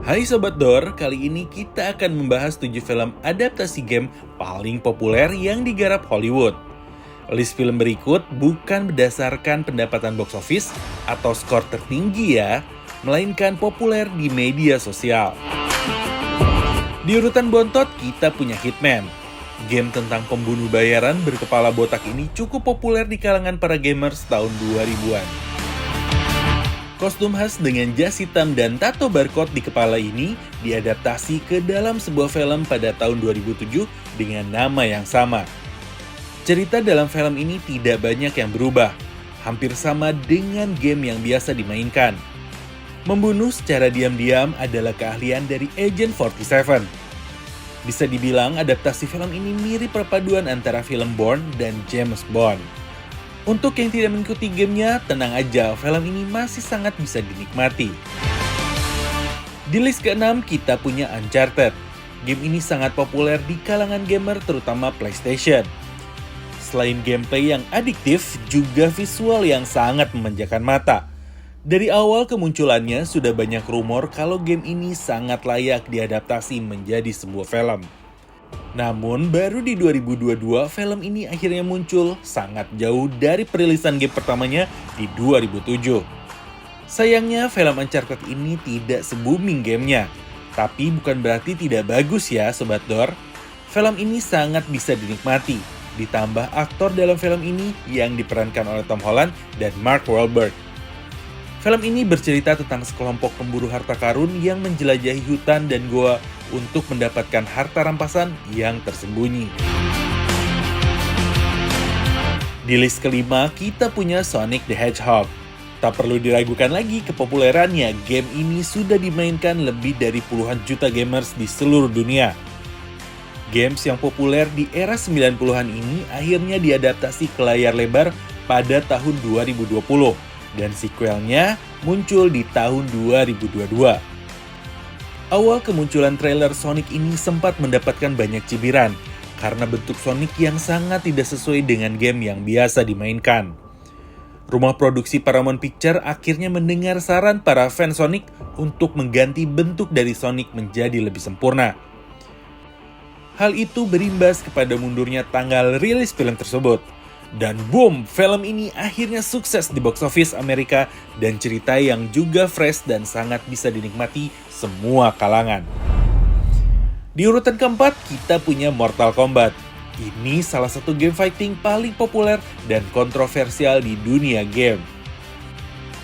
Hai Sobat Dor, kali ini kita akan membahas 7 film adaptasi game paling populer yang digarap Hollywood. List film berikut bukan berdasarkan pendapatan box office atau skor tertinggi ya, melainkan populer di media sosial. Di urutan bontot kita punya Hitman. Game tentang pembunuh bayaran berkepala botak ini cukup populer di kalangan para gamers tahun 2000-an. Kostum khas dengan jas hitam dan tato barcode di kepala ini diadaptasi ke dalam sebuah film pada tahun 2007 dengan nama yang sama. Cerita dalam film ini tidak banyak yang berubah, hampir sama dengan game yang biasa dimainkan. Membunuh secara diam-diam adalah keahlian dari Agent 47. Bisa dibilang adaptasi film ini mirip perpaduan antara film Bourne dan James Bond. Untuk yang tidak mengikuti gamenya, tenang aja, film ini masih sangat bisa dinikmati. Di list ke-6 kita punya Uncharted. Game ini sangat populer di kalangan gamer terutama PlayStation. Selain gameplay yang adiktif, juga visual yang sangat memanjakan mata. Dari awal kemunculannya sudah banyak rumor kalau game ini sangat layak diadaptasi menjadi sebuah film. Namun, baru di 2022 film ini akhirnya muncul sangat jauh dari perilisan game pertamanya di 2007. Sayangnya, film Uncharted ini tidak se-booming gamenya. Tapi bukan berarti tidak bagus ya, Sobat Dor. Film ini sangat bisa dinikmati. Ditambah aktor dalam film ini yang diperankan oleh Tom Holland dan Mark Wahlberg. Film ini bercerita tentang sekelompok pemburu harta karun yang menjelajahi hutan dan goa untuk mendapatkan harta rampasan yang tersembunyi. Di list kelima, kita punya Sonic the Hedgehog. Tak perlu diragukan lagi kepopulerannya, game ini sudah dimainkan lebih dari puluhan juta gamers di seluruh dunia. Games yang populer di era 90-an ini akhirnya diadaptasi ke layar lebar pada tahun 2020, dan sequelnya muncul di tahun 2022. Awal kemunculan trailer Sonic ini sempat mendapatkan banyak cibiran karena bentuk Sonic yang sangat tidak sesuai dengan game yang biasa dimainkan. Rumah produksi Paramount Pictures akhirnya mendengar saran para fans Sonic untuk mengganti bentuk dari Sonic menjadi lebih sempurna. Hal itu berimbas kepada mundurnya tanggal rilis film tersebut. Dan boom, film ini akhirnya sukses di box office Amerika dan cerita yang juga fresh dan sangat bisa dinikmati semua kalangan. Di urutan keempat, kita punya Mortal Kombat. Ini salah satu game fighting paling populer dan kontroversial di dunia game.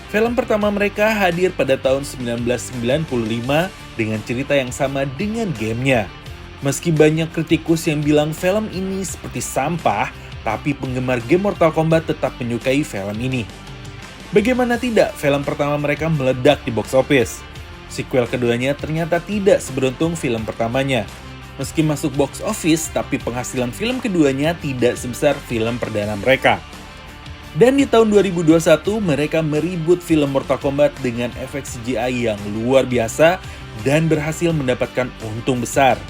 Film pertama mereka hadir pada tahun 1995 dengan cerita yang sama dengan gamenya. Meski banyak kritikus yang bilang film ini seperti sampah, tapi penggemar game Mortal Kombat tetap menyukai film ini. Bagaimana tidak, film pertama mereka meledak di box office. Sequel keduanya ternyata tidak seberuntung film pertamanya. Meski masuk box office, tapi penghasilan film keduanya tidak sebesar film perdana mereka. Dan di tahun 2021, mereka mereboot film Mortal Kombat dengan efek CGI yang luar biasa dan berhasil mendapatkan untung besar.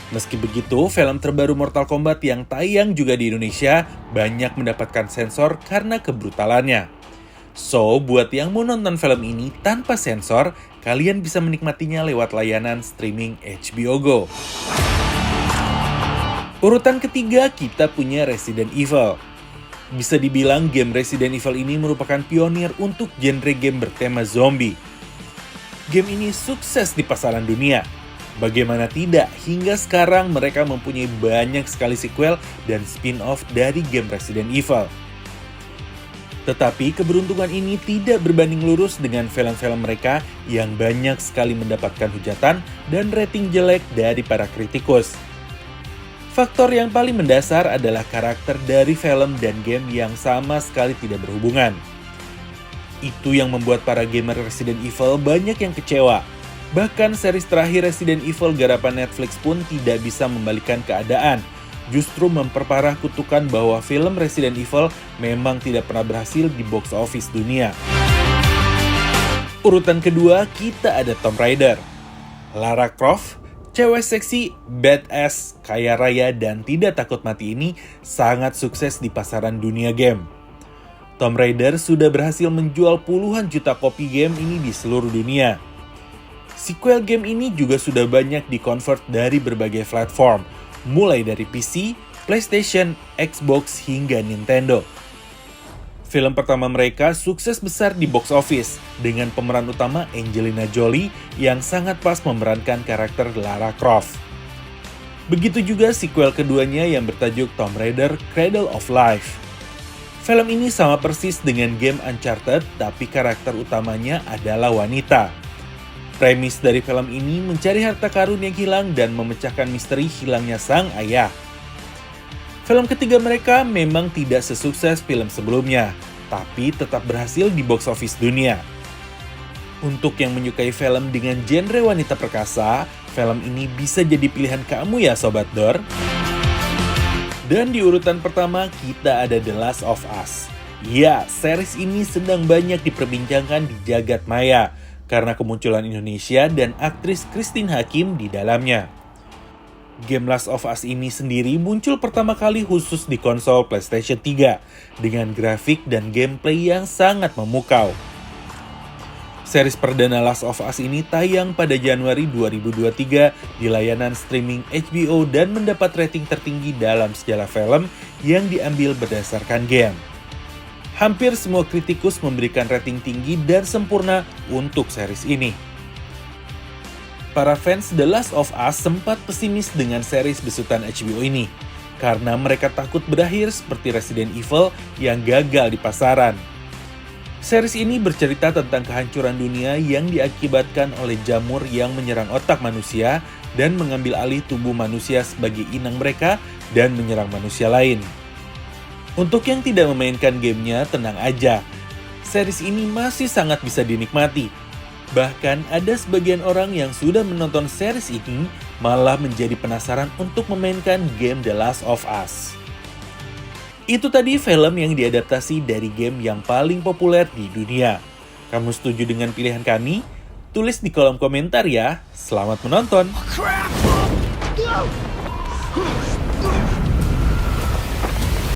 Meski begitu, film terbaru Mortal Kombat yang tayang juga di Indonesia banyak mendapatkan sensor karena kebrutalannya. So, buat yang mau nonton film ini tanpa sensor, kalian bisa menikmatinya lewat layanan streaming HBO Go. Urutan ketiga, kita punya Resident Evil. Bisa dibilang game Resident Evil ini merupakan pionir untuk genre game bertema zombie. Game ini sukses di pasaran dunia. Bagaimana tidak, hingga sekarang mereka mempunyai banyak sekali sequel dan spin-off dari game Resident Evil. Tetapi keberuntungan ini tidak berbanding lurus dengan film-film mereka yang banyak sekali mendapatkan hujatan dan rating jelek dari para kritikus. Faktor yang paling mendasar adalah karakter dari film dan game yang sama sekali tidak berhubungan. Itu yang membuat para gamer Resident Evil banyak yang kecewa. Bahkan series terakhir Resident Evil garapan Netflix pun tidak bisa membalikan keadaan. Justru memperparah kutukan bahwa film Resident Evil memang tidak pernah berhasil di box office dunia. Urutan kedua, kita ada Tomb Raider. Lara Croft, cewek seksi, badass, kaya raya, dan tidak takut mati ini sangat sukses di pasaran dunia game. Tomb Raider sudah berhasil menjual puluhan juta kopi game ini di seluruh dunia. Sequel game ini juga sudah banyak di-convert dari berbagai platform, mulai dari PC, PlayStation, Xbox, hingga Nintendo. Film pertama mereka sukses besar di box office dengan pemeran utama Angelina Jolie yang sangat pas memerankan karakter Lara Croft. Begitu juga sequel keduanya yang bertajuk Tomb Raider Cradle of Life. Film ini sama persis dengan game Uncharted, tapi karakter utamanya adalah wanita. Premis dari film ini mencari harta karun yang hilang dan memecahkan misteri hilangnya sang ayah. Film ketiga mereka memang tidak sesukses film sebelumnya, tapi tetap berhasil di box office dunia. Untuk yang menyukai film dengan genre wanita perkasa, film ini bisa jadi pilihan kamu ya Sobat Dor. Dan di urutan pertama kita ada The Last of Us. Ya, series ini sedang banyak diperbincangkan di jagat maya karena kemunculan Indonesia dan aktris Christine Hakim di dalamnya. Game Last of Us ini sendiri muncul pertama kali khusus di konsol PlayStation 3 dengan grafik dan gameplay yang sangat memukau. Series perdana Last of Us ini tayang pada Januari 2023 di layanan streaming HBO dan mendapat rating tertinggi dalam sejarah film yang diambil berdasarkan game. Hampir semua kritikus memberikan rating tinggi dan sempurna untuk series ini. Para fans The Last of Us sempat pesimis dengan series besutan HBO ini, karena mereka takut berakhir seperti Resident Evil yang gagal di pasaran. Series ini bercerita tentang kehancuran dunia yang diakibatkan oleh jamur yang menyerang otak manusia dan mengambil alih tubuh manusia sebagai inang mereka dan menyerang manusia lain. Untuk yang tidak memainkan gamenya, tenang aja. Series ini masih sangat bisa dinikmati. Bahkan ada sebagian orang yang sudah menonton series ini malah menjadi penasaran untuk memainkan game The Last of Us. Itu tadi film yang diadaptasi dari game yang paling populer di dunia. Kamu setuju dengan pilihan kami? Tulis di kolom komentar ya. Selamat menonton!